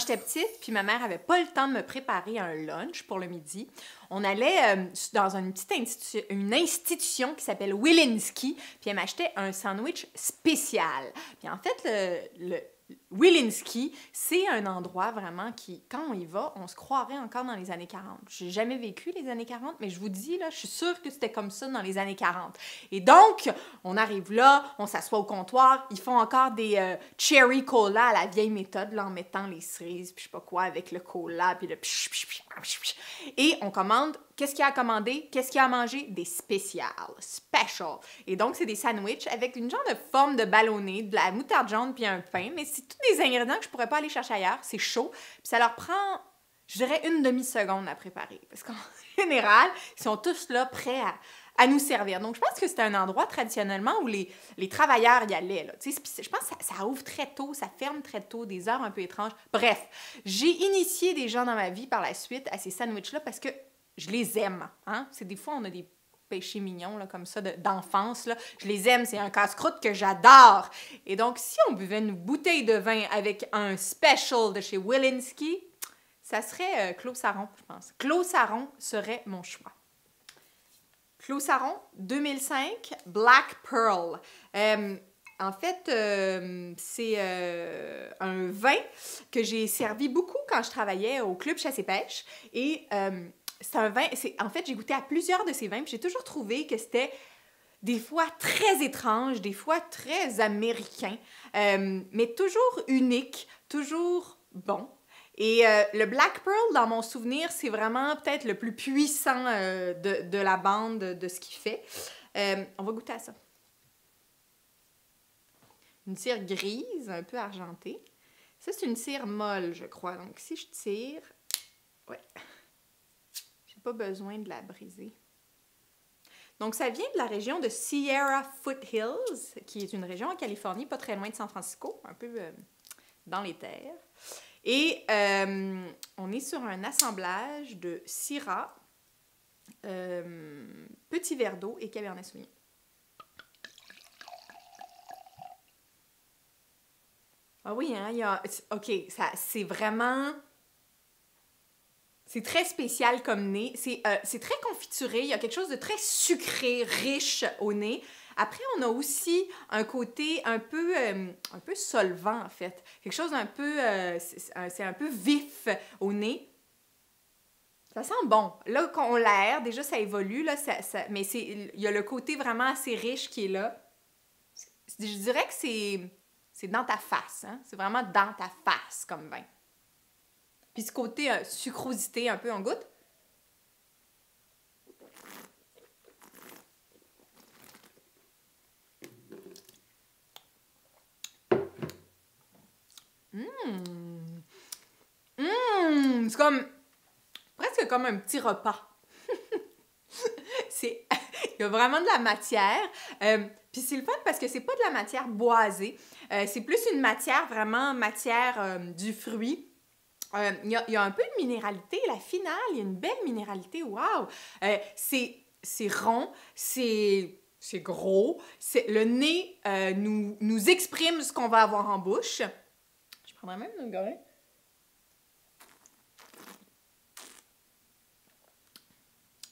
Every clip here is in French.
j'étais petite, puis ma mère avait pas le temps de me préparer un lunch pour le midi, on allait dans une petite une institution qui s'appelle Wilinski, puis elle m'achetait un sandwich spécial. Puis en fait, le Wilinski, c'est un endroit vraiment qui, quand on y va, on se croirait encore dans les années 40. J'ai jamais vécu les années 40, mais je vous dis, là, je suis sûre que c'était comme ça dans les années 40. Et donc, on arrive là, on s'assoit au comptoir, ils font encore des cherry cola à la vieille méthode, là, en mettant les cerises, puis je sais pas quoi, avec le cola, puis le et on commande, qu'est-ce qu'il y a à commander? Qu'est-ce qu'il y a à manger? Des spéciales, special. Et donc, c'est des sandwichs avec une genre de forme de ballonné, de la moutarde jaune puis un pain, mais c'est tous des ingrédients que je pourrais pas aller chercher ailleurs, c'est chaud, puis ça leur prend, je dirais, une demi-seconde à préparer, parce qu'en général, ils sont tous là, prêts à nous servir. Donc, je pense que c'est un endroit, traditionnellement, où les travailleurs y allaient, là. Tu sais, je pense que ça ouvre très tôt, ça ferme très tôt, des heures un peu étranges. Bref, j'ai initié des gens dans ma vie par la suite à ces sandwichs-là parce que je les aime, hein? C'est des fois, on a des péchés mignons, là, comme ça, d'enfance, là. Je les aime, c'est un casse-croûte que j'adore. Et donc, si on buvait une bouteille de vin avec un special de chez Wilinski, ça serait Clos Saron, je pense. Clos Saron serait mon choix. Clos Saron, 2005, Black Pearl. En fait, c'est un vin que j'ai servi beaucoup quand je travaillais au club Chasse et Pêche. Et c'est un vin, en fait, j'ai goûté à plusieurs de ces vins, puis j'ai toujours trouvé que c'était des fois très étrange, des fois très américain, mais toujours unique, toujours bon. Et le Black Pearl, dans mon souvenir, c'est vraiment peut-être le plus puissant de la bande de ce qu'il fait. On va goûter à ça. Une cire grise, un peu argentée. Ça, c'est une cire molle, je crois. Donc, si je tire... Ouais. J'ai pas besoin de la briser. Donc, ça vient de la région de Sierra Foothills, qui est une région en Californie, pas très loin de San Francisco, un peu dans les terres. Et on est sur un assemblage de Syrah, petit verre d'eau et Cabernet Sauvignon. Ah oui, hein, il y a... OK, c'est vraiment... C'est très spécial comme nez. C'est très confituré. Il y a quelque chose de très sucré, riche au nez. Après, on a aussi un côté un peu solvant, en fait. Quelque chose d'un peu... c'est un peu vif au nez. Ça sent bon. Là, quand on l'aère, déjà, ça évolue, là, mais il y a le côté vraiment assez riche qui est là. Je dirais que c'est dans ta face, hein? C'est vraiment dans ta face comme vin. Puis ce côté sucrosité un peu, on goûte. C'est comme... presque comme un petit repas. Il y a vraiment de la matière. Puis c'est le fun parce que c'est pas de la matière boisée. C'est plus une matière, vraiment matière du fruit. Il y a un peu de minéralité. La finale, il y a une belle minéralité. Wow! C'est rond, c'est gros. Le nez nous exprime ce qu'on va avoir en bouche. Je prendrais même une gorgée.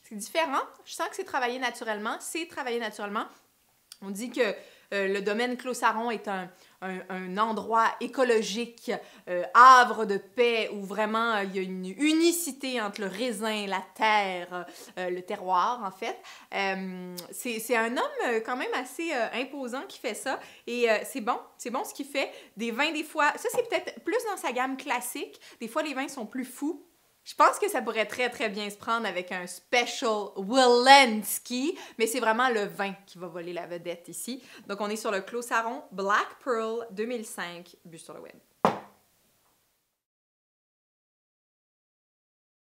C'est différent. Je sens que c'est travaillé naturellement. C'est travaillé naturellement. On dit que le domaine Clos Saron est un endroit écologique, havre de paix, où vraiment il y a une unicité entre le raisin, la terre, le terroir, en fait. C'est un homme quand même assez imposant qui fait ça. Et c'est bon ce qu'il fait. Des vins, des fois, ça c'est peut-être plus dans sa gamme classique. Des fois, les vins sont plus fous. Je pense que ça pourrait très, très bien se prendre avec un special Wilinski, mais c'est vraiment le vin qui va voler la vedette ici. Donc, on est sur le Clos Saron Black Pearl 2005, bu sur le web.